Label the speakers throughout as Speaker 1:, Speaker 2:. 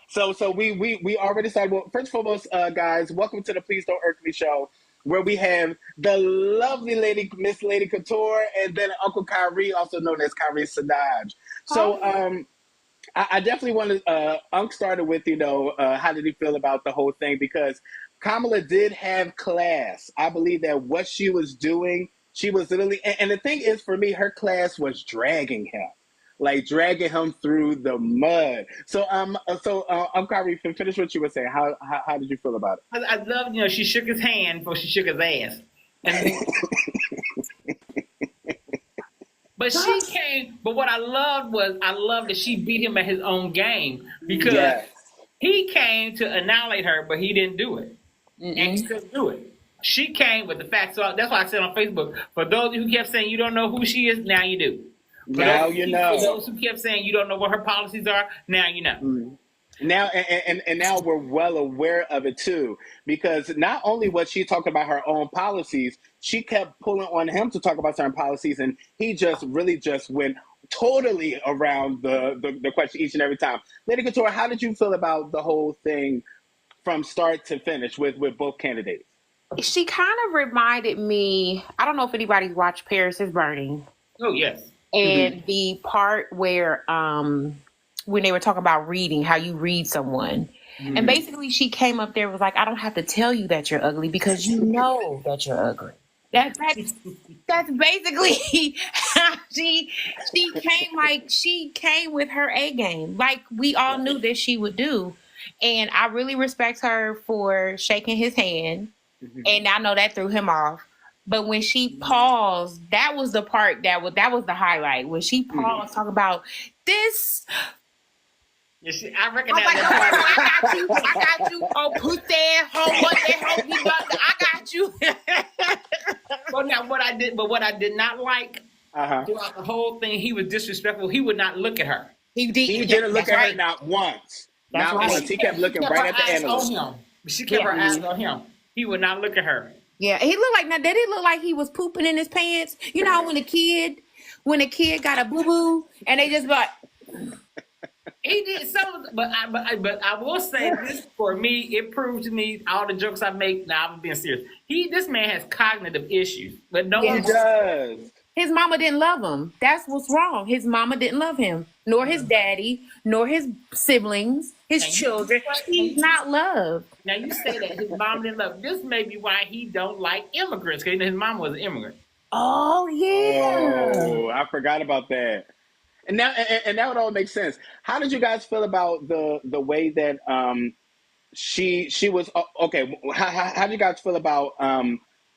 Speaker 1: So we already started. Well, first and foremost, guys, welcome to the Please Don't Irk Me show, where we have the lovely lady, Miss Lady Couture, and then Uncle Kyrie, also known as Kyrie Sadaj. So I definitely want to. Unc started with how did he feel about the whole thing? Because Kamala did have class. I believe that what she was doing, she was literally. And the thing is, for me, her class was dragging him, like dragging him through the mud. So Kyrie, finish what you were saying. How did you feel about
Speaker 2: I love, she shook his hand before she shook his ass. And but she came. But what I loved that she beat him at his own game because he came to annihilate her, but he didn't do it, and he couldn't do it. She came with the facts. So that's why I said on Facebook, for those who kept saying you don't know who she is, now you do.
Speaker 1: Now you know.
Speaker 2: For those who kept saying you don't know what her policies are, now you know.
Speaker 1: Mm. Now and now we're well aware of it too, because not only was she talking about her own policies, she kept pulling on him to talk about certain policies, and he just really just went totally around the question each and every time. Lady Couture, how did you feel about the whole thing from start to finish with both candidates?
Speaker 3: She kind of reminded me, I don't know if anybody's watched Paris is Burning.
Speaker 2: Oh, yes.
Speaker 3: And the part where when they were talking about reading, how you read someone. And basically she came up there and was like, I don't have to tell you that you're ugly because you know that you're ugly. That's basically how she came with her A game, like we all knew that she would do. And I really respect her for shaking his hand. And I know that threw him off. But when she paused, that was the part that was the highlight. When she paused, talk about this.
Speaker 2: Yeah, I recognize that
Speaker 3: part. I got you. Oh, put that hoe, what that hoe you got? I got you.
Speaker 2: What I did not like throughout the whole thing, he was disrespectful. He would not look at her.
Speaker 1: He didn't look at her not once. Not once. He kept looking right at the animal.
Speaker 2: She kept her eyes on him. He would not look at her.
Speaker 3: Yeah, he looked like, now did it look like he was pooping in his pants? You know when a kid got a boo boo and they just like.
Speaker 2: He did some, but I will say this, for me, it proved to me all the jokes I make. Now I'm being serious. This man has cognitive issues, but no one
Speaker 1: does.
Speaker 3: His mama didn't love him. That's what's wrong. His mama didn't love him, nor his daddy, nor his siblings, his children. He's not loved.
Speaker 2: Now you say that his mom didn't love him. This may be why he don't like immigrants, because his mom was an immigrant.
Speaker 3: Oh yeah.
Speaker 1: Oh, I forgot about that. And now it all makes sense. How did you guys feel about the way that she was okay? How do you guys feel about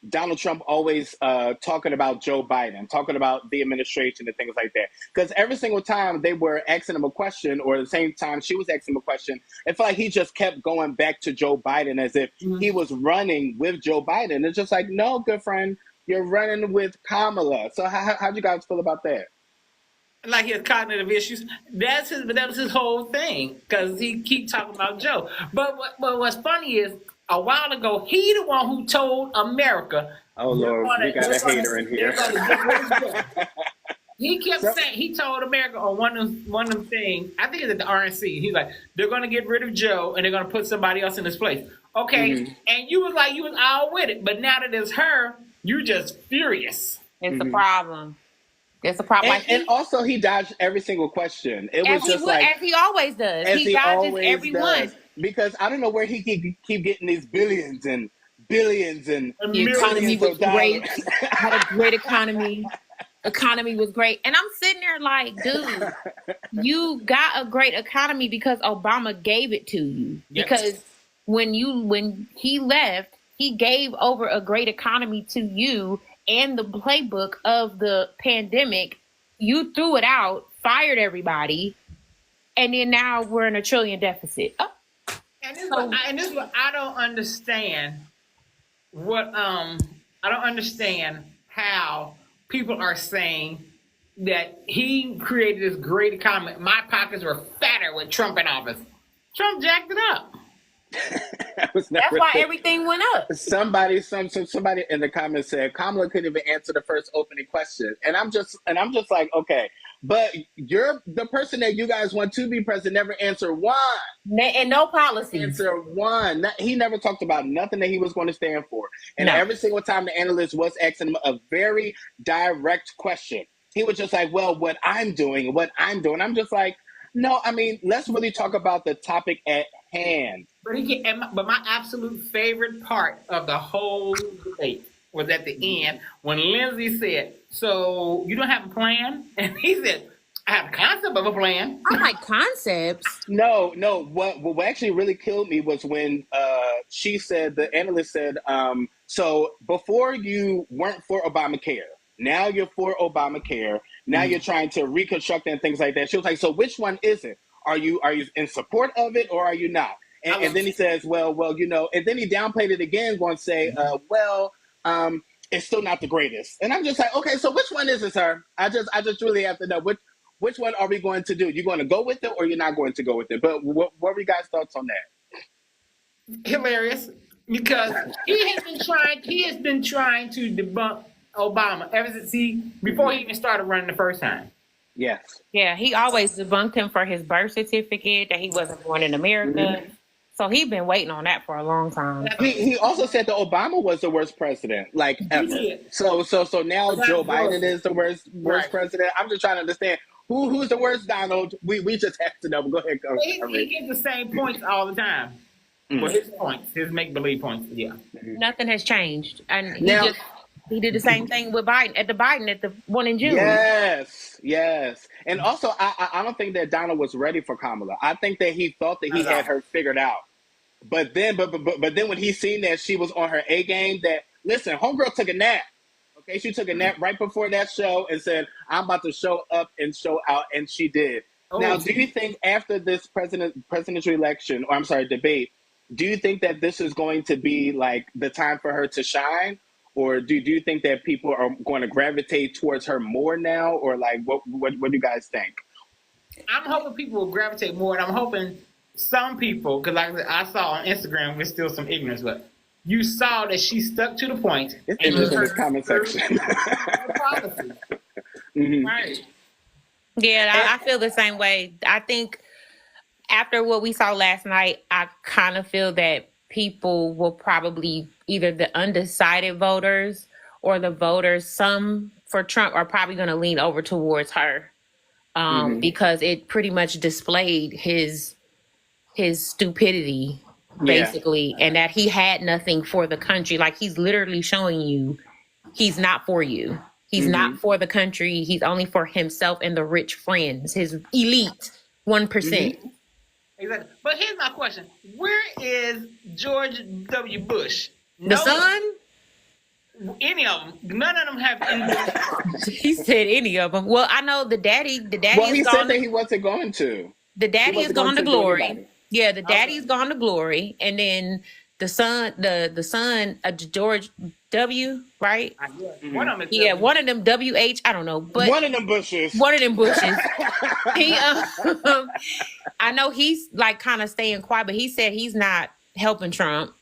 Speaker 1: Donald Trump always talking about Joe Biden, talking about the administration and things like that? Because every single time they were asking him a question, or the same time she was asking him a question, it felt like he just kept going back to Joe Biden as if he was running with Joe Biden. It's just like, no, good friend, you're running with Kamala. So how do you guys feel about that?
Speaker 2: Like he has cognitive issues. That was his whole thing, because he keep talking about Joe. But what's funny is, a while ago, he the one who told America.
Speaker 1: Oh Lord, we got a hater in here.
Speaker 2: He kept saying, he told America on one of them things. I think it's at the RNC. He's like, they're going to get rid of Joe and they're going to put somebody else in his place. Okay, and you was all with it, but now that it's her, you're just furious.
Speaker 3: It's a problem. It's a problem.
Speaker 1: And also, he dodged every single question. It was just
Speaker 3: as he always does. He dodges everyone.
Speaker 1: Because I don't know where he keep getting these billions and billions and
Speaker 3: the economy was great. Had a great economy. Economy was great. And I'm sitting there like, dude, you got a great economy because Obama gave it to you. Yep. Because when he left, he gave over a great economy to you and the playbook of the pandemic. You threw it out, fired everybody, and then now we're in a $1 trillion deficit. Oh.
Speaker 2: And this is what I don't understand. I don't understand how people are saying that he created this great economy. My pockets were fatter with Trump in office. Trump jacked it up.
Speaker 3: That's why everything went up.
Speaker 1: Somebody in the comments said Kamala couldn't even answer the first opening question, and I'm just like, okay, but you're the person that you guys want to be president never answered one.
Speaker 3: And no policies.
Speaker 1: Answer one. He never talked about nothing that he was going to stand for. And every single time the analyst was asking him a very direct question, he was just like, well, what I'm doing. I'm just like, no, I mean, let's really talk about the topic at hand.
Speaker 2: But my absolute favorite part of the whole debate was at the end when Lindsay said, so you don't have a plan? And he said, I have a concept of a plan.
Speaker 3: I like concepts.
Speaker 1: No. What actually really killed me was when she said, the analyst said, so before you weren't for Obamacare, now you're for Obamacare. Now you're trying to reconstruct and things like that. She was like, so which one is it? Are you in support of it or are you not? And then he says, well, you know, and then he downplayed it again, going to say, it's still not the greatest. And I'm just like, okay, so which one is it, sir? I just really have to know which one are we going to do? You going to go with it or you're not going to go with it? But what were you guys' thoughts on that?
Speaker 2: Hilarious, because he has been trying to debunk Obama ever since before he even started running the first time.
Speaker 1: Yes.
Speaker 3: Yeah, he always debunked him for his birth certificate, that he wasn't born in America. Mm-hmm. So he's been waiting on that for a long time.
Speaker 1: He also said that Obama was the worst president, like, ever. So now Joe Biden is the worst president. I'm just trying to understand who's the worst, Donald. We just have to know. Go ahead, go.
Speaker 2: He gets the same points all the time. Well, his points, his make-believe points, yeah.
Speaker 3: Nothing has changed. And he did the same thing with Biden at the one in June.
Speaker 1: Yes. And also, I don't think that Donald was ready for Kamala. I think that he thought that he had her figured out. But then when he seen that she was on her A game, that, listen, homegirl took a nap. Okay, she took a nap right before that show and said, I'm about to show up and show out, and she did. Now, do you think after this presidential election, or I'm sorry, debate, do you think that this is going to be like the time for her to shine? Or do you think that people are going to gravitate towards her more now? Or like, what do you guys think?
Speaker 2: I'm hoping people will gravitate more, and I'm hoping some people, because like I saw on Instagram, there's still some ignorance, but you saw that she stuck to the point.
Speaker 1: It's interesting in this comment section.
Speaker 2: Right.
Speaker 3: Yeah, I feel the same way. I think after what we saw last night, I kind of feel that people will probably, either the undecided voters or the voters, some for Trump, are probably going to lean over towards her because it pretty much displayed his stupidity, basically, and that he had nothing for the country. Like, he's literally showing you he's not for you. He's not for the country. He's only for himself and the rich friends, his elite 1%.
Speaker 2: Exactly. But here's my question. Where is George W. Bush?
Speaker 3: The son?
Speaker 2: Any of them. None of them have any.
Speaker 3: He said any of them. Well, I know the daddy
Speaker 1: well, he said that he wasn't going to.
Speaker 3: The daddy is gone to glory. Yeah, the daddy's gone to glory. And then the son, George W., right?
Speaker 2: One of them is
Speaker 3: W. One of them WH, I don't know. But
Speaker 1: one of them Bushes.
Speaker 3: He, I know he's like kind of staying quiet, but he said he's not helping Trump.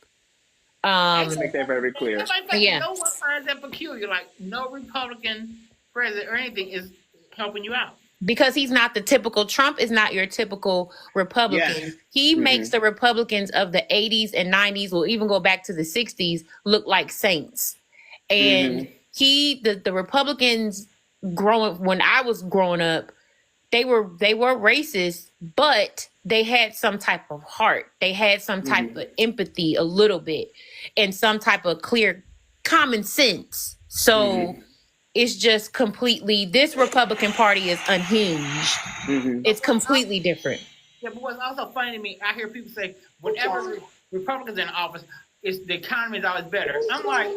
Speaker 1: Let's make that very clear.
Speaker 2: No one finds that peculiar. Like, no Republican president or anything is helping you out.
Speaker 3: Because he's not the typical, Trump is not your typical Republican. Yes. He makes the Republicans of the 80s and 90s, will even go back to the 60s, look like saints. And the Republicans when I was growing up, they were racist, but they had some type of heart. They had some type of empathy a little bit and some type of clear common sense. So it's just completely, this Republican Party is unhinged. It's completely different.
Speaker 2: Yeah, but what's also funny to me, I hear people say, whenever Republicans are in office, the economy is always better. I'm like,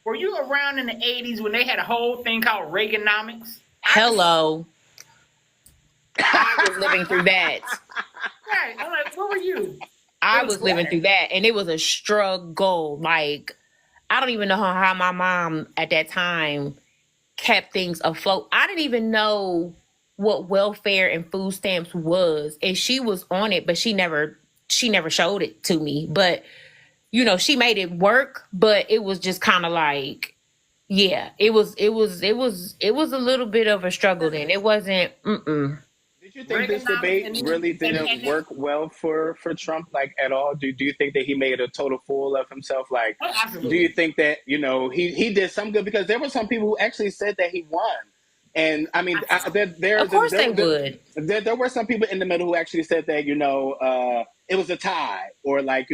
Speaker 2: were you around in the 80s when they had a whole thing called Reaganomics?
Speaker 3: Hello. I was living through that.
Speaker 2: Right. I'm like, what were you?
Speaker 3: I was living through that, and it was a struggle. Like, I don't even know how my mom at that time kept things afloat. I didn't even know what welfare and food stamps was, and she was on it, but she never showed it to me. But you know, she made it work, but it was just kind of like, Yeah, it was a little bit of a struggle then. It wasn't.
Speaker 1: Did you think this debate really didn't work well for Trump, like, at all? Do you think that he made a total fool of himself? Like, do you think that, he did some good? Because there were some people who actually said that he won. And I mean,
Speaker 3: of course they would.
Speaker 1: There were some people in the middle who actually said that, it was a tie, or like,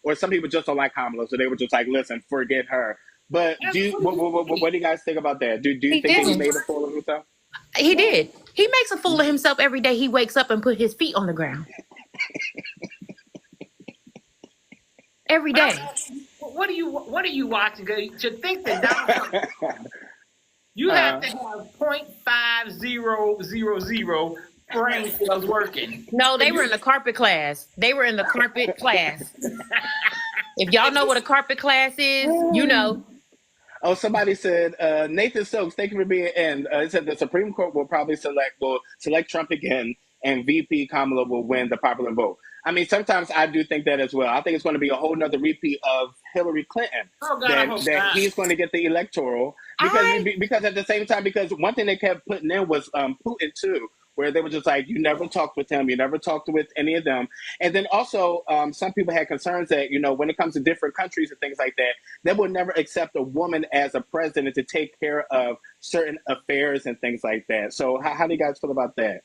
Speaker 1: or some people just don't like Kamala, so they were just like, listen, forget her. But what do you guys think about that? Do you think that he made a fool of himself?
Speaker 3: He did. He makes a fool of himself every day. He wakes up and put his feet on the ground. Every day.
Speaker 2: What are you watching? To think that Donald Trump, you have to have 0.5000 brain cells working.
Speaker 3: No, they were in the carpet class. If y'all know what a carpet class is, you know.
Speaker 1: Oh, somebody said, Nathan Stokes, thank you for being in. It said the Supreme Court will probably select Trump again, and VP Kamala will win the popular vote. I mean, sometimes I do think that as well. I think it's going to be a whole nother repeat of Hillary Clinton.
Speaker 2: Oh, God,
Speaker 1: that he's going to get the electoral. Because at the same time, because one thing they kept putting in was Putin too, where they were just like, you never talked with him, you never talked with any of them. And then also, some people had concerns that, when it comes to different countries and things like that, they would never accept a woman as a president to take care of certain affairs and things like that. So how do you guys feel about that?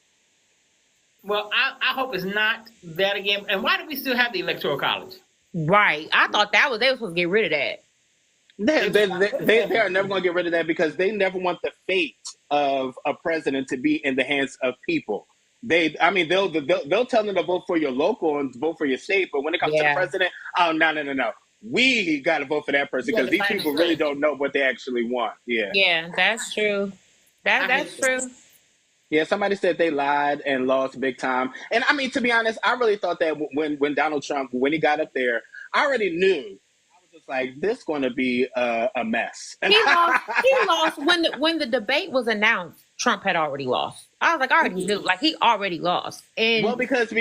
Speaker 2: Well, I hope it's not that again. And why do we still have the Electoral College?
Speaker 3: Right. I thought they were supposed to get rid of that.
Speaker 1: They are never going to get rid of that, because they never want the fate of a president to be in the hands of people. They'll tell them to vote for your local and vote for your state, but when it comes to the president, oh, no. We got to vote for that person, because these people really don't know what they actually want.
Speaker 3: Yeah, that's true. That's true.
Speaker 1: Yeah, somebody said they lied and lost big time. And I mean, to be honest, I really thought that when Donald Trump, when he got up there, I already knew. Just like, this is going to be a mess.
Speaker 3: He lost when the debate was announced. Trump had already lost. I was like, I already knew, like, he already lost. And
Speaker 1: well, because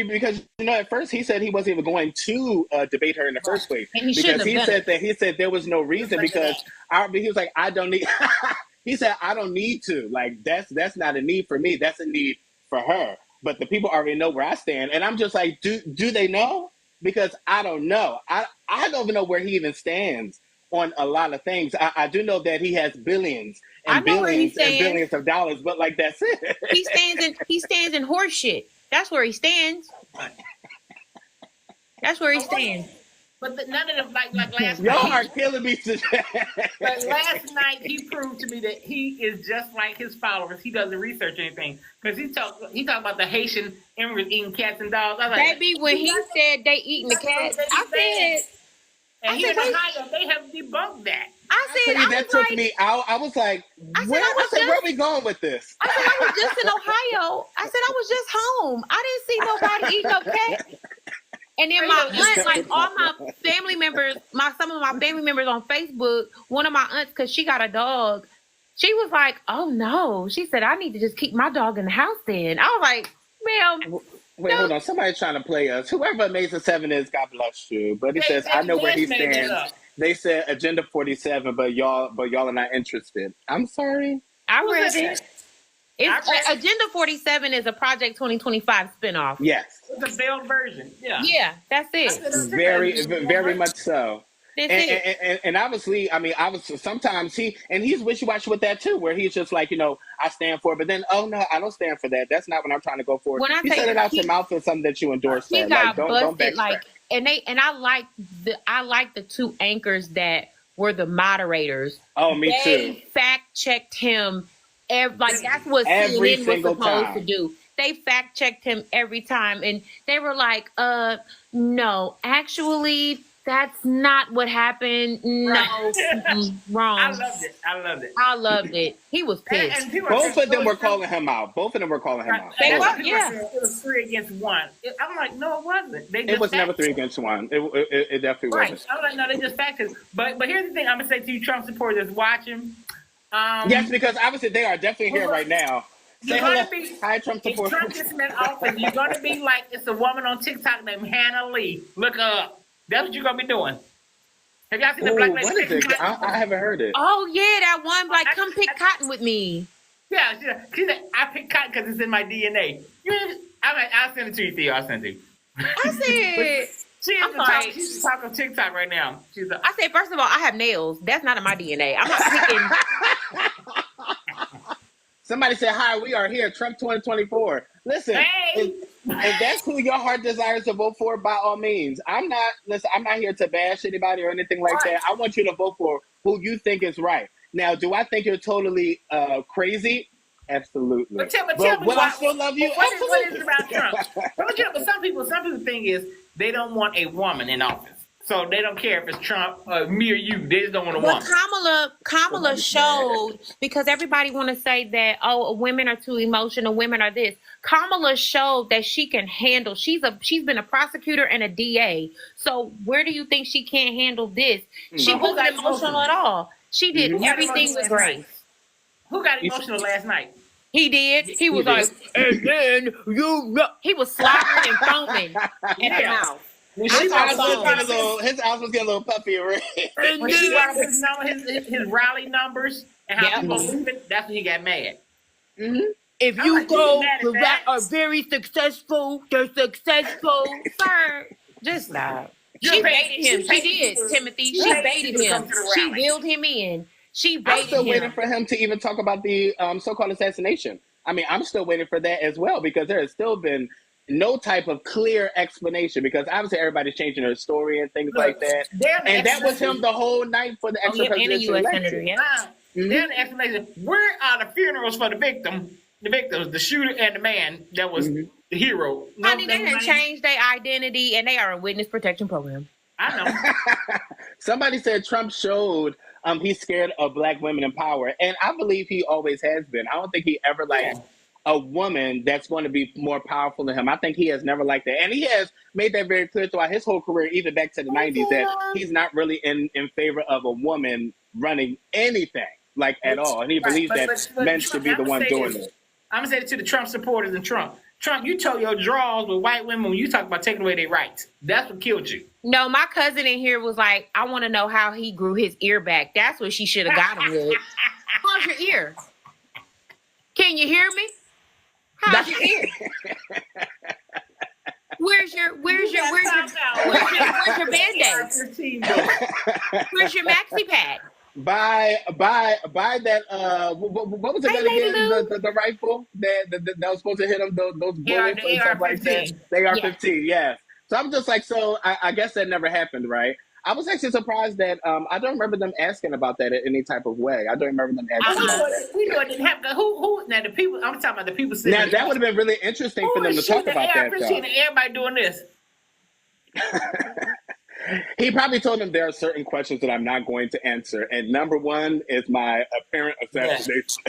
Speaker 1: at first he said he wasn't even going to debate her in the first place,
Speaker 3: and he
Speaker 1: said there was no reason, because he was like, I don't need. He said, I don't need to. Like, that's not a need for me. That's a need for her. But the people already know where I stand, and I'm just like, do they know? Because I don't know. I don't even know where he even stands on a lot of things. I do know that he has billions and billions of dollars, but like, that's it.
Speaker 3: He stands in horse shit. That's where he stands. That's where he stands.
Speaker 2: But none of them, like last night.
Speaker 1: Y'all are killing me today.
Speaker 2: But last night he proved to me that he is just like his followers. He doesn't research anything, because he talked about the Haitian immigrants eating cats and dogs. I was like,
Speaker 3: baby, when he said they eating the cats, I said,
Speaker 2: here in Ohio, they have debunked that.
Speaker 1: I was like, where are we going with this?
Speaker 3: I said, I was just in Ohio. I said, I was just home. I didn't see nobody eating no cat. And then my aunt, like all my family members, some of my family members on Facebook, one of my aunts, because she got a dog, she was like, oh no. She said, I need to just keep my dog in the house then. I was like, ma'am.
Speaker 1: Wait, hold on. Somebody's trying to play us. Whoever Amazing 7 is, God bless you. But he says, I know where he stands. They said Agenda 47, but y'all are not interested. I'm sorry.
Speaker 3: I read it. Agenda 47 is a Project 2025 spinoff.
Speaker 1: Yes.
Speaker 2: It's a veiled version.
Speaker 3: Yeah, that's it.
Speaker 1: Very, very much so. And obviously, I mean, sometimes he's wishy-washy with that too, where he's just like, I stand for it, but then, oh no, I don't stand for that. That's not what I'm trying to go for.
Speaker 3: When
Speaker 1: he said it out your mouth as something that you endorse.
Speaker 3: He got busted, like, and I like the two anchors that were the moderators.
Speaker 1: Oh, me too.
Speaker 3: They fact-checked him. That's what CNN was supposed to do. They fact-checked him every time, and they were like, no, actually, that's not what happened. No, wrong. I loved it. He was pissed.
Speaker 2: And
Speaker 1: both of them were calling him out. They were,
Speaker 2: it was 3 against 1. I'm like, no, it wasn't.
Speaker 1: It was never 3 against 1. It definitely wasn't.
Speaker 2: I was like, no, they just fact-checked. But here's the thing I'm going to say to you Trump supporters that's watching.
Speaker 1: Yes, because obviously they are definitely here right now. Say hello. Hi, Trump supporters.
Speaker 2: If Trump gets in office, you're going to be like, it's a woman on TikTok named Hannah Lee. Look her up. That's what you're going to be doing. Have y'all seen the
Speaker 1: Ooh,
Speaker 2: black lady?
Speaker 1: what is it? I haven't heard it.
Speaker 3: Oh yeah, that one like come pick cotton with me.
Speaker 2: Yeah, she said, I pick cotton because it's in my DNA. I'll send it to you, Theo. I'll send it to you.
Speaker 3: I said,
Speaker 2: She's the talk of TikTok right now.
Speaker 3: I said, first of all, I have nails. That's not in my DNA. I'm not picking.
Speaker 1: Somebody said, hi, we are here, Trump 2024. Listen,
Speaker 2: hey.
Speaker 1: if that's who your heart desires to vote for, by all means. I'm not here to bash anybody or anything like that. I want you to vote for who you think is right. Now, do I think you're totally crazy? Absolutely.
Speaker 2: But tell me
Speaker 1: will I still love you?
Speaker 2: What is it about Trump? But some people think is they don't want a woman in office. So they don't care if it's Trump or me or you. They just don't want a woman.
Speaker 3: Kamala showed, because everybody want to say that, oh, women are too emotional, women are this. Kamala showed that she can handle. She's been a prosecutor and a DA. So where do you think she can't handle this? She wasn't emotional at all. She did everything with grace.
Speaker 2: Who got emotional last night?
Speaker 3: He did. He was like, and then he was slobbering and foaming at the mouth.
Speaker 1: His eyes was getting a little puffy and red.
Speaker 2: When he brought his rally numbers and how people leave it, that's when he got mad.
Speaker 3: Mm-hmm. If you go that are very successful, they're successful, sir. Just stop. She baited him. She did, Timothy. She baited him. She reeled him in. She baited him.
Speaker 1: I'm still waiting for him to even talk about the so-called assassination. I mean, I'm still waiting for that as well, because there has still been no type of clear explanation, because obviously everybody's changing their story and things like that. And that was him the whole night for the extra presidential election.
Speaker 2: They're the explanation. Where are the funerals for the victims, the shooter and the man that was the hero?
Speaker 3: Honey, they didn't change their identity and they are a witness protection program.
Speaker 2: I know.
Speaker 1: Somebody said Trump showed he's scared of black women in power. And I believe he always has been. I don't think he ever liked a woman that's going to be more powerful than him. I think he has never liked that. And he has made that very clear throughout his whole career, even back to the 90s, that he's not really in favor of a woman running anything, like, at all. And he believes that men should be the one doing it.
Speaker 2: I'm going to say it to the Trump supporters and Trump. Trump, you told your draws with white women when you talk about taking away their rights. That's what killed you.
Speaker 3: No, my cousin in here was like, I want to know how he grew his ear back. That's what she should have got him with. How's your ear? Can you hear me? How's your ear? Where's your Band-Aid? Where's your maxi pad?
Speaker 1: Buy that what was it again? The rifle that was supposed to hit them, those bullets and stuff like that. The AR-15, yes. So I'm just like, I guess that never happened, right? I was actually surprised that I don't remember them asking about that in any type of way. I don't remember them asking about that.
Speaker 2: We know it didn't happen. Who now the people? I'm talking about the people.
Speaker 1: Now that would have been really interesting for them to talk about that.
Speaker 2: Everybody doing this.
Speaker 1: He probably told them there are certain questions that I'm not going to answer, and number one is my apparent assassination.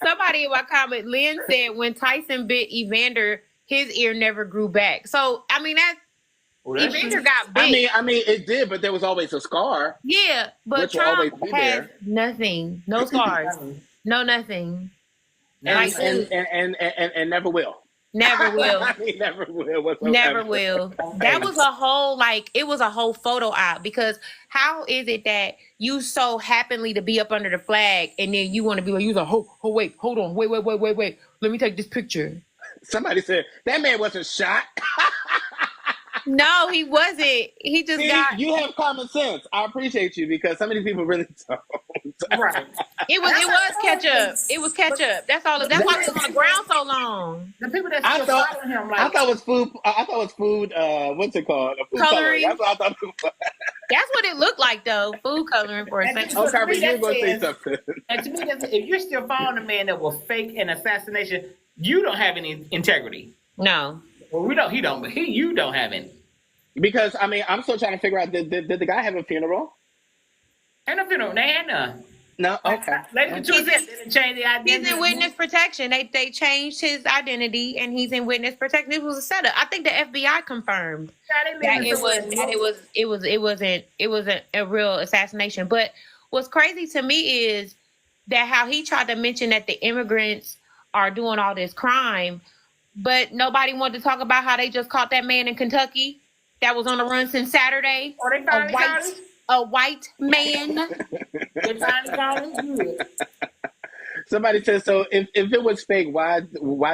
Speaker 3: Somebody in my comment, Lynn said when Tyson bit Evander, his ear never grew back. So I mean Evander got big.
Speaker 1: I mean it did, but there was always a scar.
Speaker 3: Yeah, but Trump has nothing, no scars, no nothing,
Speaker 1: and never will.
Speaker 3: Never will.
Speaker 1: He never will. Whatsoever.
Speaker 3: Never will. That was it was a whole photo op, because how is it that you so happenly to be up under the flag and then you want to be like, you like, wait, hold on, wait. Let me take this picture.
Speaker 1: Somebody said that man wasn't shot.
Speaker 3: No, he wasn't. He just got.
Speaker 1: You have common sense. I appreciate you, because some of these people really don't.
Speaker 2: Right.
Speaker 3: It was ketchup. It was ketchup. That's all. That's why he was on the ground so long.
Speaker 2: The people that still following him, like,
Speaker 1: I thought it was food. Food. What's it called? Food coloring. That's what I thought it was.
Speaker 3: That's what it looked like, though. Food coloring for a second.
Speaker 1: Okay, but you're going to say something.
Speaker 2: And to me, if you're still following a man that will fake an assassination, you don't have any integrity.
Speaker 3: No.
Speaker 2: Well, we don't. He don't. But you don't have any.
Speaker 1: Because I mean, I'm still trying to figure out, did the guy have a funeral?
Speaker 2: Ain't no funeral. They had none.
Speaker 1: No. Okay.
Speaker 2: They didn't change the identity.
Speaker 3: He's in witness protection. They changed his identity, and he's in witness protection. It was a setup. I think the FBI confirmed that it wasn't a real assassination. But what's crazy to me is that how he tried to mention that the immigrants are doing all this crime, but nobody wanted to talk about how they just caught that man in Kentucky. that was on the run since Saturday.
Speaker 2: Or they finally got him?
Speaker 3: A white man.
Speaker 2: They finally got him? Good.
Speaker 1: Somebody says, so if it was fake, why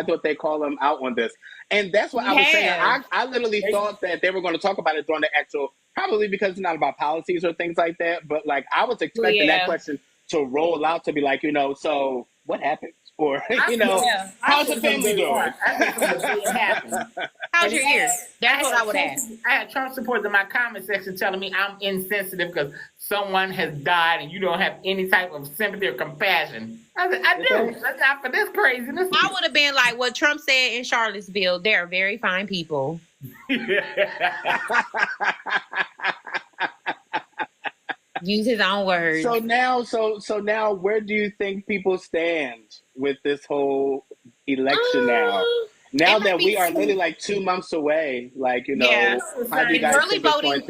Speaker 1: don't they call him out on this? And that's what I was saying. I literally thought that they were going to talk about it during the actual, probably because it's not about policies or things like that. But like, I was expecting that question to roll out to be like, so what happened? Or, how's the family doing?
Speaker 3: How's your ear? That's what I would ask.
Speaker 2: I had Trump supporters in my comment section telling me I'm insensitive because someone has died and you don't have any type of sympathy or compassion. I said, I do. That's not for this craziness.
Speaker 3: I would have been like what Trump said in Charlottesville. They're very fine people. Use his own words.
Speaker 1: So now, where do you think people stand with this whole election now? Now that we are literally like 2 months away, how do you guys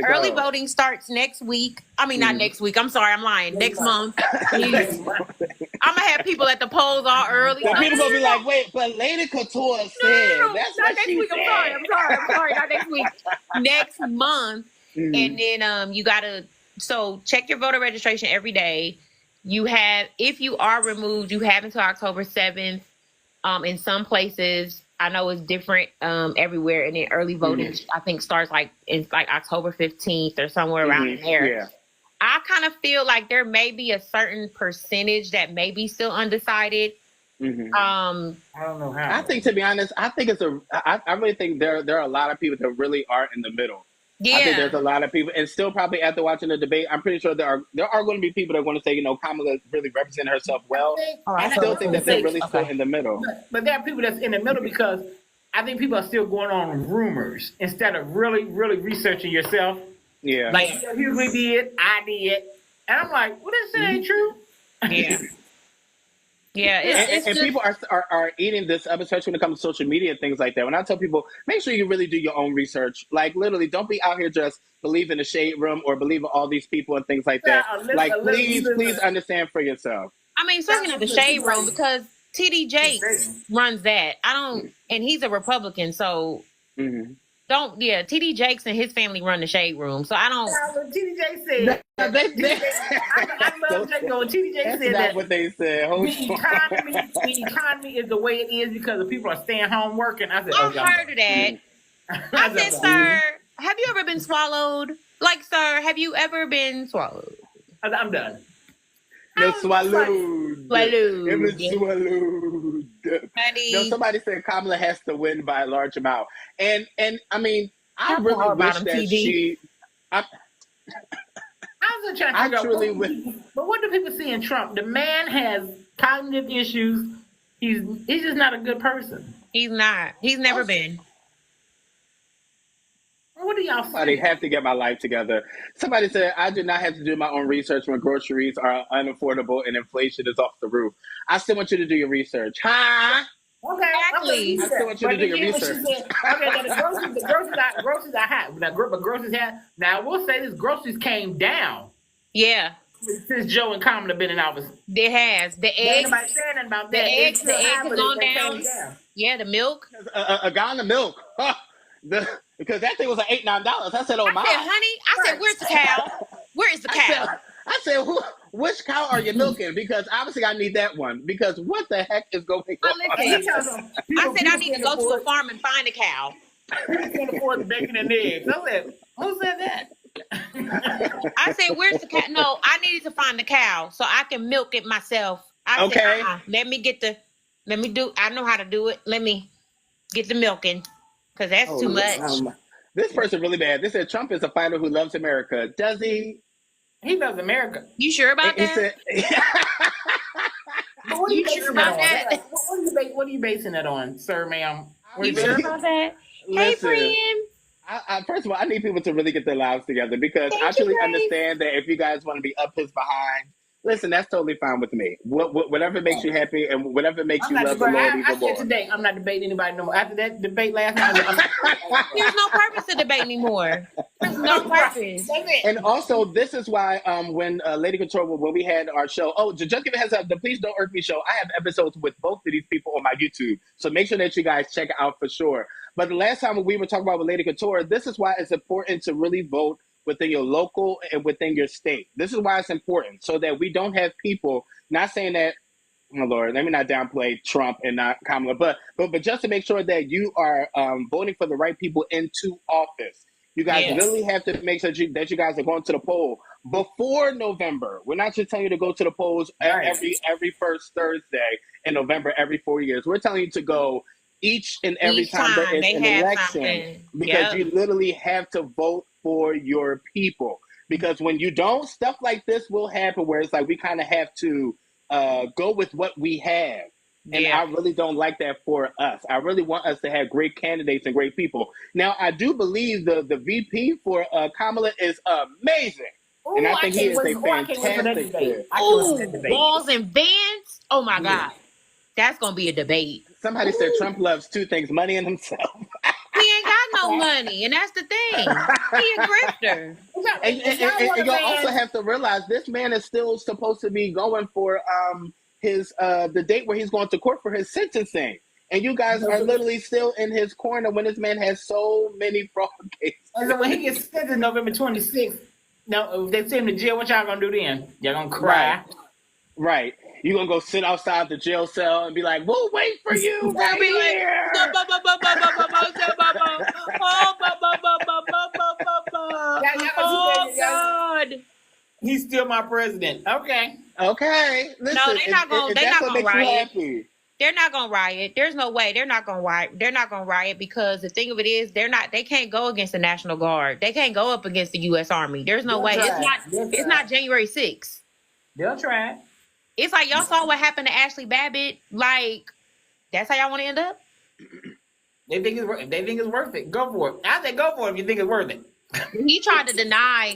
Speaker 3: early voting starts next week. I mean, not next week. I'm sorry, I'm lying. Next month. I'm gonna have people at the polls all early.
Speaker 1: Well, people gonna be like, wait, but Lady Couture said that's
Speaker 3: not
Speaker 1: what
Speaker 3: next
Speaker 1: she
Speaker 3: week.
Speaker 1: said.
Speaker 3: I'm sorry, not next week. Next month, and then you gotta check your voter registration every day. You have, if you are removed, you have until October 7th. In some places, I know it's different everywhere, and then early voting I think starts like October 15th or somewhere around in there.
Speaker 1: Yeah.
Speaker 3: I kind of feel like there may be a certain percentage that may be still undecided.
Speaker 2: I don't know how.
Speaker 1: I think, to be honest, I really think there are a lot of people that really are in the middle.
Speaker 3: Yeah.
Speaker 1: I think there's a lot of people, and still probably after watching the debate, I'm pretty sure there are going to be people that are going to say, Kamala really represented herself well. I still think that they're really still in the middle.
Speaker 2: But there are people that's in the middle because I think people are still going on rumors instead of really, really researching yourself.
Speaker 1: Yeah.
Speaker 2: Like, we did, I did. And I'm like, well, this shit ain't true.
Speaker 3: Yeah. Yeah,
Speaker 1: and people are eating this up, especially when it comes to social media and things like that. When I tell people, make sure you really do your own research. Like, literally, don't be out here just believing the shade room or believing all these people and things like that. Please understand for yourself.
Speaker 3: I mean, speaking of the shade room, because TD Jakes runs that. And he's a Republican, so TD Jakes and his family run the shade room, so I don't.
Speaker 2: TD Jakes said. I love Jake though. TD Jakes said
Speaker 1: that's what they said.
Speaker 2: The economy is the way it is because the people are staying home working. I said,
Speaker 3: I've heard of that. I said, sir, have you ever been swallowed? Like, sir, have you ever been swallowed?
Speaker 2: I'm done.
Speaker 1: Swallowed.
Speaker 3: It
Speaker 1: was swallowed. No, somebody said Kamala has to win by a large amount, and I mean, I really wish that she.
Speaker 2: I was trying to figure out. But what do people see in Trump? The man has cognitive issues. He's just not a good person.
Speaker 3: He's not. He's never been.
Speaker 2: What do y'all
Speaker 1: Somebody have to get my life together. Somebody said, I do not have to do my own research when groceries are unaffordable and inflation is off the roof. I still want you to do your research. Huh?
Speaker 2: Okay,
Speaker 3: exactly.
Speaker 1: I still want you to do your research.
Speaker 2: The groceries are hot. But groceries have. Now, I will say this, groceries came down.
Speaker 3: Yeah.
Speaker 2: Since Joe and Kamala have been in office.
Speaker 3: It has. The eggs.
Speaker 2: Nobody saying nothing about that.
Speaker 3: The eggs have gone down. Yeah, the milk.
Speaker 1: A gallon of milk. Because that thing was like $8-9. I said, oh my.
Speaker 3: I said, honey, where's the cow? Where is the cow?
Speaker 1: I said, which cow are you milking? Because obviously I need that one. Because what the heck is going on?
Speaker 3: I said I need to go to a farm and find a cow.
Speaker 2: People can't afford the bacon and eggs. I said, who said that?
Speaker 3: I said, where's the cow? No, I needed to find the cow so I can milk it myself. I said, I know how to do it. Let me get the milking. Because that's too much.
Speaker 1: This person really bad. They said Trump is a fighter who loves America. Does he?
Speaker 2: He loves America.
Speaker 3: You sure about that?
Speaker 2: What are you sure about that? What are you basing that on, sir, ma'am?
Speaker 3: You sure about that? Hey, friend.
Speaker 1: First of all, I need people to really get their lives together because I truly understand that if you guys want to be up his behind, listen, that's totally fine with me. Whatever makes you happy and whatever makes you love the Lord even more.
Speaker 2: I said today, I'm not debating anybody no more. After that debate last night,
Speaker 3: there's no purpose to debate anymore. No purpose.
Speaker 1: And also, this is why when Lady Control, when we had our show, just give a heads up, the Please Don't Irk Me show, I have episodes with both of these people on my YouTube. So make sure that you guys check it out for sure. But the last time we were talking about with Lady Couture, this is why it's important to really vote within your local and within your state. This is why it's important, so that we don't have people, not saying that, oh Lord, let me not downplay Trump and not Kamala, but just to make sure that you are voting for the right people into office. You guys really have to make sure that you guys are going to the poll before November. We're not just telling you to go to the polls every first Thursday in November every 4 years. We're telling you to go each and every time there is an election, because you literally have to vote for your people. Because when you don't, stuff like this will happen, where it's like we kind of have to go with what we have. And I really don't like that for us. I really want us to have great candidates and great people. Now, I do believe the VP for Kamala is amazing. Ooh, and I think he is a fantastic fit.
Speaker 3: Walls and Vans? Oh, my God. That's going to be a debate.
Speaker 1: Somebody said Trump loves two things, money and himself.
Speaker 3: He ain't got no money, and that's the thing. He a grifter.
Speaker 1: And you also have to realize this man is still supposed to be going for his the date where he's going to court for his sentencing, and you guys are literally still in his corner when this man has so many fraud cases.
Speaker 2: And so when he gets sentenced November 26th, now if they send him to jail, what y'all gonna do then? Y'all gonna cry?
Speaker 1: Right. You're gonna go sit outside the jail cell and be like, "We'll wait for you right here."
Speaker 3: Oh God.
Speaker 2: He's still my president. Okay.
Speaker 1: Listen,
Speaker 3: no, they're not gonna. They're not gonna riot.
Speaker 1: They're
Speaker 3: not gonna riot. There's no way. They're not gonna riot. They're not gonna riot because the thing of it is, they can't go against the National Guard. They can't go up against the U.S. Army. There's no way. It's not January 6th.
Speaker 2: They'll try.
Speaker 3: It's like y'all saw what happened to Ashley Babbitt. Like, that's how y'all want to end up.
Speaker 2: They think it's worth it. Go for it. I say go for it if you think it's worth it.
Speaker 3: He tried to deny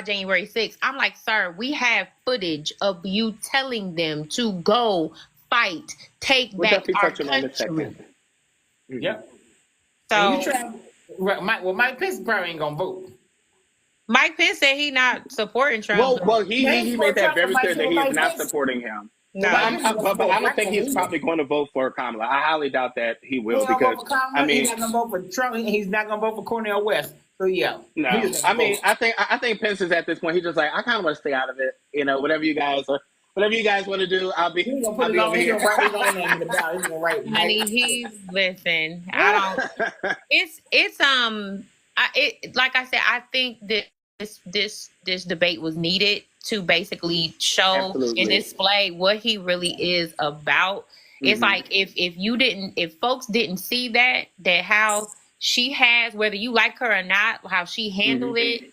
Speaker 3: January 6th. I'm like, sir, we have footage of you telling them to go fight, take back our country.
Speaker 2: Yep.
Speaker 3: So
Speaker 2: Mike Pence probably ain't gonna vote.
Speaker 3: Mike Pence said he not supporting Trump.
Speaker 1: Well, he made that very clear that he is not supporting him. No. But I don't think he's probably going to vote for Kamala. I highly doubt that he will, because
Speaker 2: he's not going to vote for Trump. He's not going to vote for Cornel West. So yeah.
Speaker 1: No, I think Pence is at this point. He's just like, I kind of want to stay out of it. You know, whatever you guys want to do, I'll be over here.
Speaker 3: Honey, listen. I don't. It's like I said, I think that this debate was needed to basically show and display what he really is about. Mm-hmm. It's like if folks didn't see that how she has, whether you like her or not, how she handled it,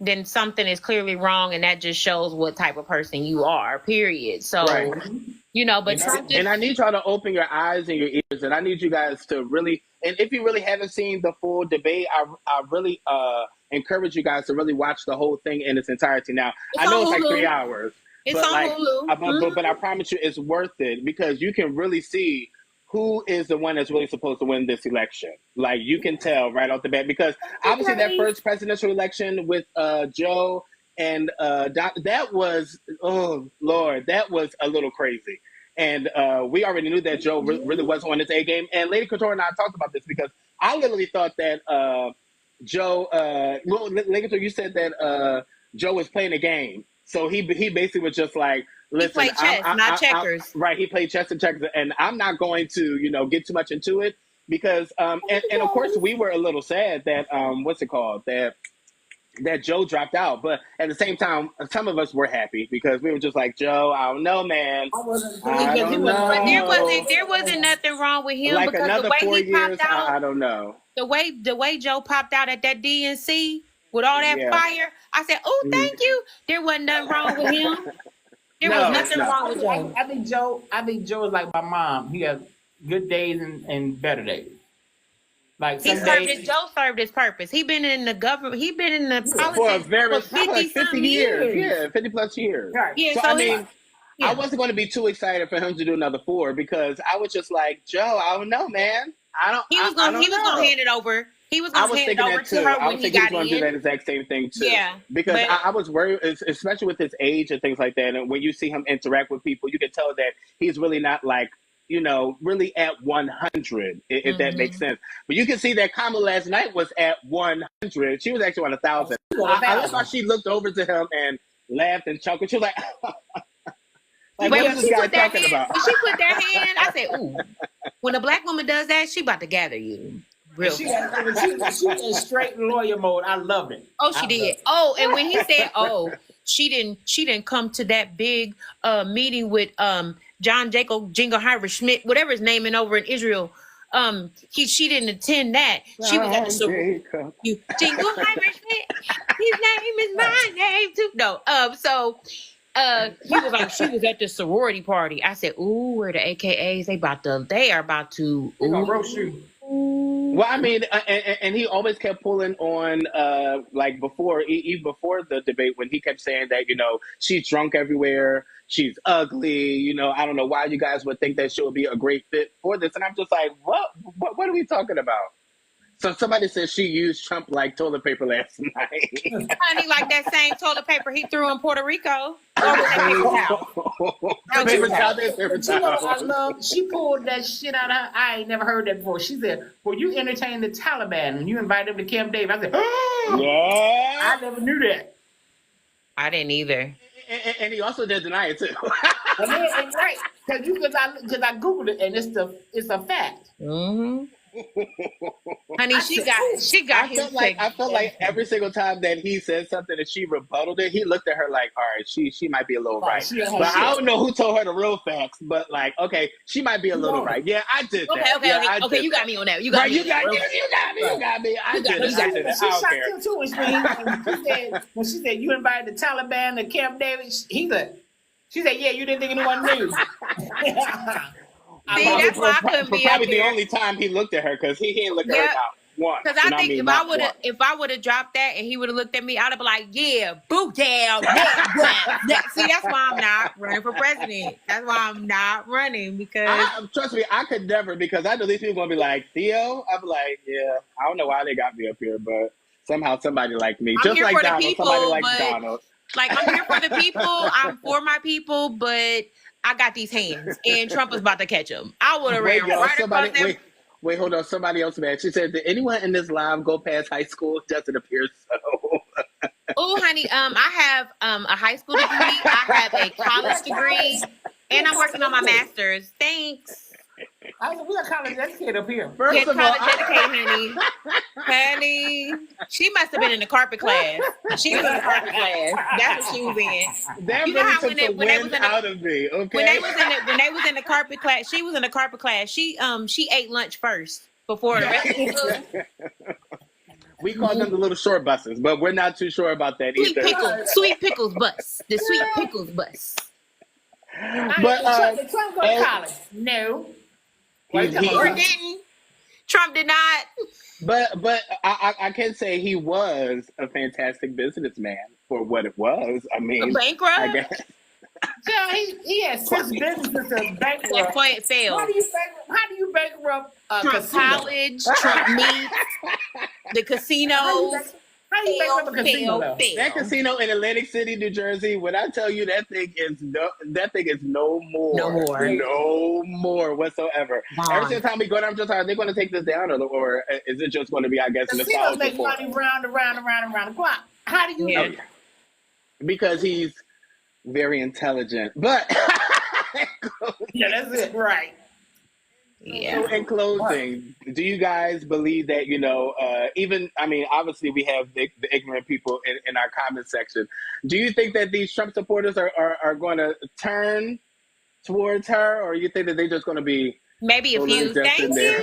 Speaker 3: then something is clearly wrong, and that just shows what type of person you are, period. So, you know, but
Speaker 1: and I need y'all to open your eyes and your ears, and I need you guys to really, and if you really haven't seen the full debate, I really encourage you guys to really watch the whole thing in its entirety. Now, I know it's like 3 hours.
Speaker 3: It's on Hulu.
Speaker 1: But I promise you it's worth it, because you can really see who is the one that's really supposed to win this election. Like, you can tell right off the bat, because obviously that first presidential election with Joe and that was, oh Lord, that was a little crazy. And we already knew that Joe really was on his A game. And Lady Couture and I talked about this, because I literally thought that Joe, Lady Couture, you said that Joe was playing a game. So he basically was just like, listen,
Speaker 3: he played chess, not checkers.
Speaker 1: Right, he played chess and checkers, and I'm not going to, get too much into it, because, and of course we were a little sad that, that Joe dropped out, but at the same time, some of us were happy, because we were just like, Joe, I don't know, man. I don't know.
Speaker 3: But there wasn't nothing wrong with him,
Speaker 1: like
Speaker 3: because
Speaker 1: another
Speaker 3: the way
Speaker 1: 4
Speaker 3: he
Speaker 1: years,
Speaker 3: popped out,
Speaker 1: I don't know.
Speaker 3: The way Joe popped out at that DNC with all that fire, I said, "Oh, thank you." There wasn't nothing wrong with him. There was nothing wrong with Joe.
Speaker 2: I think Joe is like my mom. He has good days and better days. Like
Speaker 3: Joe served his purpose. He been in the government. He been in the politics for
Speaker 1: 50 years. Yeah, 50 plus years.
Speaker 2: Right.
Speaker 3: Yeah,
Speaker 1: so I wasn't going to be too excited for him to do another 4, because I was just like, Joe, I don't know, man.
Speaker 3: He was gonna hand it over. He was going to hand it over to her when he got in.
Speaker 1: I was thinking he was going to do that exact same thing too.
Speaker 3: Yeah.
Speaker 1: Because I was worried, especially with his age and things like that. And when you see him interact with people, you can tell that he's really not like, you know, really at 100, if that makes sense. But you can see that Kamala last night was at 100. She was actually on 1,000. I love how she looked over to him and laughed and chuckled. She was like, like what is this guy talking about?
Speaker 3: When she put that hand, I said, ooh. When a black woman does that, she about to gather you. Real.
Speaker 2: She in straight lawyer mode. I love it.
Speaker 3: Oh, she did. Oh, and when he said, "Oh, she didn't come to that big meeting with John Jacob Jingleheimer Schmidt, whatever his name is over in Israel. She didn't attend that. She was at the Jingleheimer Schmidt. His name is my name too. No, so he was like, she was at the sorority party. I said, ooh, where the AKAs? They are about to
Speaker 2: roast you.
Speaker 1: Well, I mean, and he always kept pulling on, like even before the debate, when he kept saying that, you know, she's drunk everywhere, she's ugly, you know, I don't know why you guys would think that she would be a great fit for this. And I'm just like, what are we talking about? So somebody said she used Trump like toilet paper last night.
Speaker 3: Honey, like that same toilet paper he threw in Puerto Rico.
Speaker 1: Paper towel.
Speaker 2: I love. She pulled that shit out of her. I ain't never heard that before. She said, "Well, you entertain the Taliban and you invite them to Camp David." I said, "Oh,
Speaker 1: yeah."
Speaker 2: I never knew that.
Speaker 3: I didn't either.
Speaker 1: And he also did deny it too.
Speaker 2: Right? Because I googled it and it's a fact.
Speaker 3: Mm-hmm. Honey, she got his
Speaker 1: I felt like every single time that he said something and she rebutted it, he looked at her like, all right, she might be a little right. But I don't know who told her the real facts, but like, okay, she might be a little right. Yeah, I did that.
Speaker 3: Okay, you got me on that. You got me.
Speaker 1: I did it.
Speaker 2: She shot him too when she said you invited the Taliban to Camp David. She said, yeah, you didn't think anyone knew.
Speaker 3: See, that's why I couldn't be
Speaker 1: probably the only time he looked at her, because he didn't look at her about once.
Speaker 3: Because I think if I would have dropped that and he would have looked at me, I'd have been like, yeah, boot down. See, that's why I'm not running for president. That's why I'm not running, because
Speaker 1: trust me, I could never, because I know these people gonna be like, Theo. I'm like, yeah, I don't know why they got me up here, but somehow somebody like me, just like Donald, somebody like Donald.
Speaker 3: Like, I'm here for the people. I'm for my people, but I got these hands, and Trump is about to catch them. I would have ran right across them.
Speaker 1: Wait, hold on. Somebody else, man. She said, did anyone in this live go past high school? Doesn't appear so.
Speaker 3: Oh, honey, I have a high school degree. I have a college degree, and I'm working on my master's. Thanks.
Speaker 2: We are college educated up here.
Speaker 3: College educated, honey. She must have been in the carpet class. She was in the carpet class. That's what she was in.
Speaker 1: That you know how when they was in out of me. Okay.
Speaker 3: When they was in the carpet class, she was in the carpet class. She ate lunch first before the rest of the food.
Speaker 1: We call them the little short buses, but we're not too sure about that either.
Speaker 3: Sweet pickles bus. The sweet pickles bus.
Speaker 2: But did Trump go to college? No.
Speaker 3: Or didn't. Trump did not.
Speaker 1: But I can say he was a fantastic businessman for what it was. I mean,
Speaker 3: a bankrupt.
Speaker 1: I guess.
Speaker 2: Yeah, he has 6 businesses that's bankrupt.
Speaker 3: It failed.
Speaker 2: How do you bankrupt
Speaker 3: Trump College, Trump Meat, the casinos?
Speaker 2: How do you bankrupt a casino?
Speaker 1: That casino in Atlantic City, New Jersey. When I tell you that thing is no more whatsoever. Every single time we go down, I'm just like, are they going to take this down, or is it just going to be, I guess,
Speaker 2: casinos make money round and round the clock. How do you know?
Speaker 1: Because he's very intelligent, but
Speaker 2: yeah, that's it, right?
Speaker 3: Yeah.
Speaker 1: So in closing, do you guys believe that, you know, even, I mean, obviously we have the ignorant people in our comment section. Do you think that these Trump supporters are going to turn towards her, or you think that they're just going to be
Speaker 3: maybe a few? Thank you.
Speaker 2: They're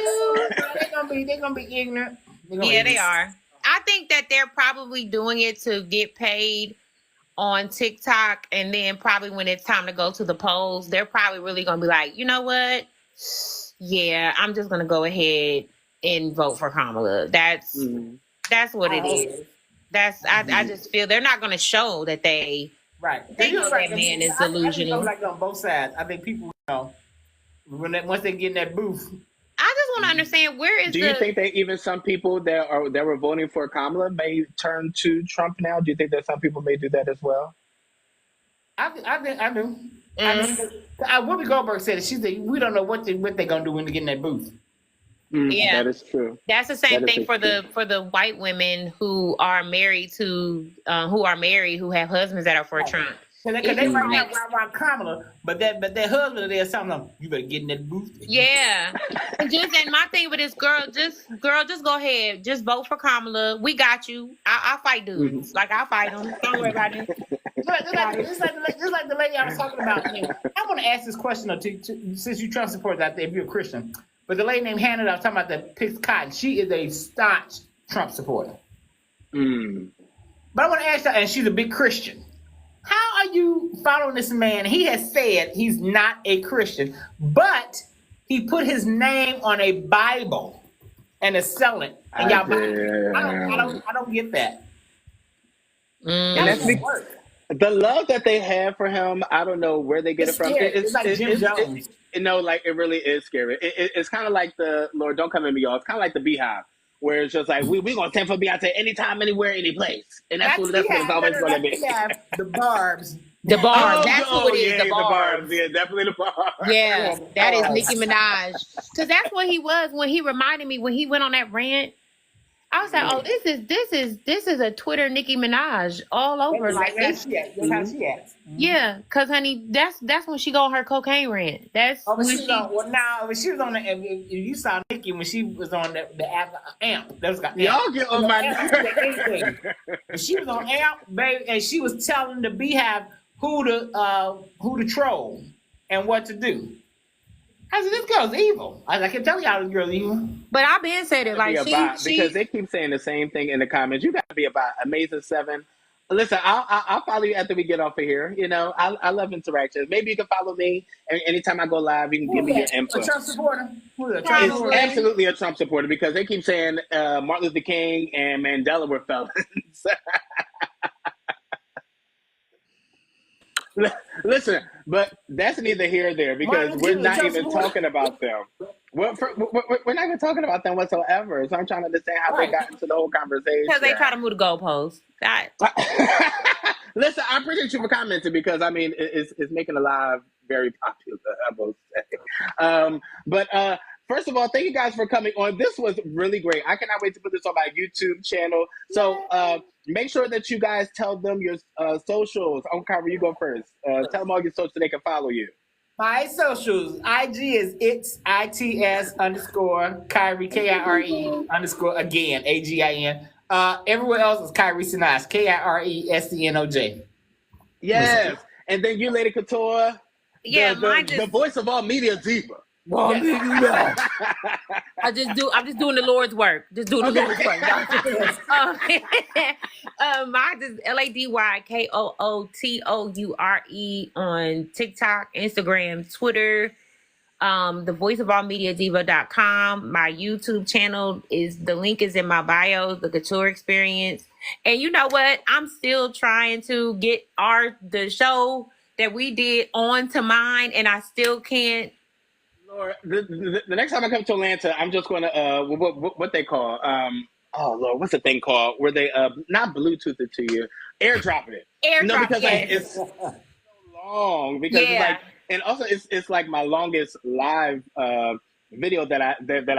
Speaker 2: gonna be ignorant.
Speaker 3: They are. I think that they're probably doing it to get paid on TikTok, and then probably when it's time to go to the polls, they're probably really going to be like, you know what? Yeah, I'm just going to go ahead and vote for Kamala. That's what it is. I just feel they're not going to show that they know that man is delusional.
Speaker 2: I think on both sides. I think people, once they get in that booth.
Speaker 3: I just don't understand
Speaker 1: Do you think that even some people that were voting for Kamala may turn to Trump now? Do you think that some people may do that as well?
Speaker 2: I do. I mean, Whoopi Goldberg said it. She said, "We don't know what they're gonna do when they get in that booth."
Speaker 3: Yeah,
Speaker 1: that is true.
Speaker 3: That's the same thing for the white women who are married who have husbands that are for Trump.
Speaker 2: Because they might have around Kamala, but that husband there telling them, "You better get in that booth."
Speaker 3: Yeah, and my thing with this girl, just go ahead, just vote for Kamala. We got you. I'll fight dudes. Like I'll fight them. Don't worry about it.
Speaker 2: Just like the lady I was talking about. I want to ask this question since you Trump supporters out there, if you're a Christian. But the lady named Hannah that I was talking about that picks cotton, she is a staunch Trump supporter. But I want to ask her, and she's a big Christian. How are you following this man? He has said he's not a Christian, but he put his name on a Bible and is selling it. And y'all buy it. I don't get that.
Speaker 1: And that's the love that they have for him. I don't know where they get it from.
Speaker 2: It's like Jim Jones.
Speaker 1: Like it really is scary. It's kind of like the Lord, don't come at me, y'all. It's kind of like the Beehive, where it's just like we gonna stand for Beyonce anytime, anywhere, any place, and that's what it's always gonna be.
Speaker 2: The Barbs.
Speaker 3: The Barbs. That's who it is.
Speaker 1: Yeah, the Barbs. Yeah, definitely the Barbs.
Speaker 3: Yeah, that is Nicki Minaj. Because that's what he was when he reminded me when he went on that rant. I was like, oh, this is a Twitter Nicki Minaj all over. Like
Speaker 2: that's how she acts.
Speaker 3: Yeah, because honey, that's when she go on her cocaine rant. That's
Speaker 2: when she was on if you saw Nicki when she was on the AMP. That was
Speaker 1: y'all get on my nerves.
Speaker 2: She was on AMP, baby, and she was telling the Beehive who to troll and what to do. I said, this girl's evil. I kept telling y'all this girl's evil.
Speaker 3: But I've been saying it like
Speaker 1: because they keep saying the same thing in the comments. You got to be about Amazing 7. Listen, I'll follow you after we get off of here. I love interactions. Maybe you can follow me, and anytime I go live, you can give me your input.
Speaker 2: A Trump supporter?
Speaker 1: It's absolutely a Trump supporter because they keep saying Martin Luther King and Mandela were felons. Listen, but that's neither here nor there because we're not even talking about them. We're not even talking about them whatsoever. So I'm trying to understand how they got into the whole conversation.
Speaker 3: Because they try to move the goalposts.
Speaker 1: Listen, I appreciate you for commenting because, I mean, it's making the live very popular, I must say. But first of all, thank you guys for coming on. This was really great. I cannot wait to put this on my YouTube channel. So make sure that you guys tell them your socials. Uncle Kyrie, you go first. Tell them all your socials so they can follow you.
Speaker 2: My socials, IG is ITS _ Kyrie, KIRE _ again, AGIN. Everywhere else is Kyrie Sinaj, KIRESCNOJ.
Speaker 1: Yes. And then you, Lady Couture.
Speaker 3: Yeah,
Speaker 1: the voice of all media diva.
Speaker 3: Well, yes. I'm just doing the Lord's work. Just doing the Lord's work. Mine is LADYKOOTOURE on TikTok, Instagram, Twitter. The voiceofallmediadiva.com. My YouTube channel the link is in my bio, The Couture Experience. And you know what? I'm still trying to get the show that we did onto mine, and I still can't.
Speaker 1: Lord, the next time I come to Atlanta, I'm just going to what they call oh Lord, what's the thing called where they not Bluetooth it to you, airdropping it. Because it's so long because it's like, and also it's like my longest live video that I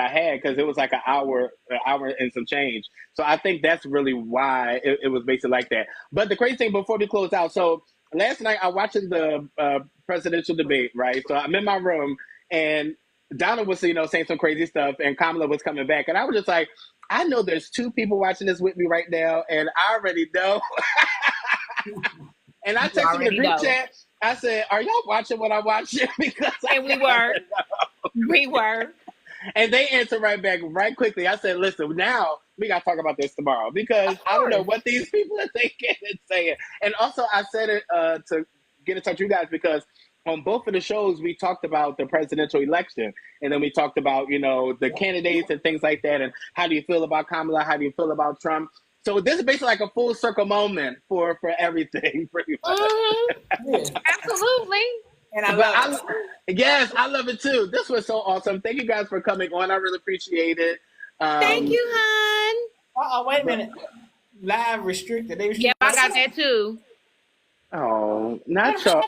Speaker 1: had because it was like an hour and some change. So I think that's really why it was basically like that. But the crazy thing before we close out, so last night I watching the presidential debate, right? So I'm in my room. And Donald was, saying some crazy stuff, and Kamala was coming back. And I was just like, I know there's 2 people watching this with me right now, and I already know. And I texted the group chat. I said, are y'all watching what I'm watching? Because
Speaker 3: we were.
Speaker 1: And they answered right back right quickly. I said, listen, now we got to talk about this tomorrow because I don't know what these people are thinking and saying. And also I said it to get in touch with you guys because on both of the shows, we talked about the presidential election, and then we talked about, the candidates and things like that, and how do you feel about Kamala? How do you feel about Trump? So this is basically like a full circle moment for everything, pretty much.
Speaker 3: Absolutely.
Speaker 2: And I love it.
Speaker 1: Yes, I love it too. This was so awesome. Thank you guys for coming on. I really appreciate it.
Speaker 3: Thank you, hon.
Speaker 2: Oh, wait a minute. Live restricted. They restricted.
Speaker 3: Yep, I got that too.
Speaker 1: Oh, not y'all.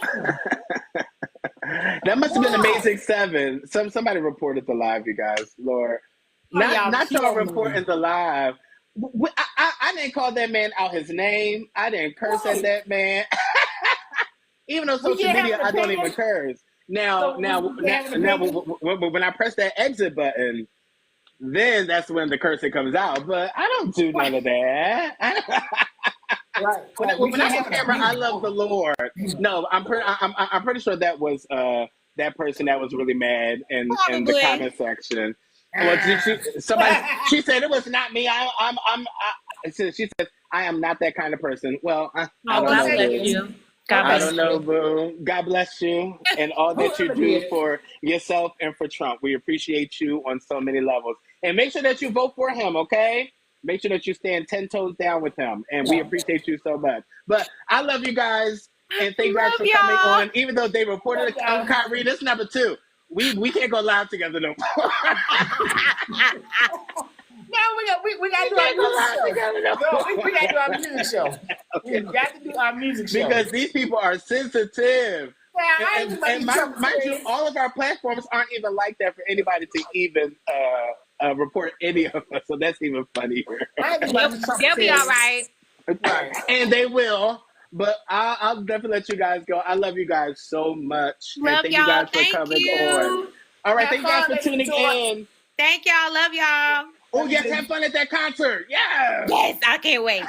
Speaker 1: That must have been Amazing 7. Somebody reported the live, you guys. Lord. Not y'all reporting the live. I didn't call that man out his name. I didn't curse at that man. Even on social media, I don't even curse. Now, when I press that exit button, then that's when the cursing comes out. But I don't do none of that.
Speaker 2: Right.
Speaker 1: When I'm on camera, I love the Lord. No, I'm pretty sure that was that person that was really mad in the comment section. Well, she said it was not me. She said I am not that kind of person. Well, I don't
Speaker 3: God
Speaker 1: know,
Speaker 3: bless you.
Speaker 1: I don't know, boo. God bless you and all that you do for yourself and for Trump. We appreciate you on so many levels. And make sure that you vote for him, okay? Make sure that you stand 10 toes down with him. And we appreciate you so much. But I love you guys. And thank you guys for coming on. Even though they reported on Kyrie, this is number 2. We can't go live together no more.
Speaker 2: No, we got to do our music show. We got to do our music show.
Speaker 1: Because these people are sensitive. And mind you, all of our platforms aren't even like that for anybody to even report any of us. So that's even funnier.
Speaker 3: They'll be all right.
Speaker 1: And they will. But I'll definitely let you guys go. I love you guys so much.
Speaker 3: Love
Speaker 1: and thank
Speaker 3: y'all.
Speaker 1: you guys for coming on. All right, thank you guys for tuning in.
Speaker 3: Thank y'all. Love y'all.
Speaker 1: Oh, yes, have fun at that concert. Yeah.
Speaker 3: Yes, I can't wait.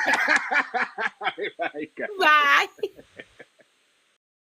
Speaker 1: Bye.
Speaker 3: Bye.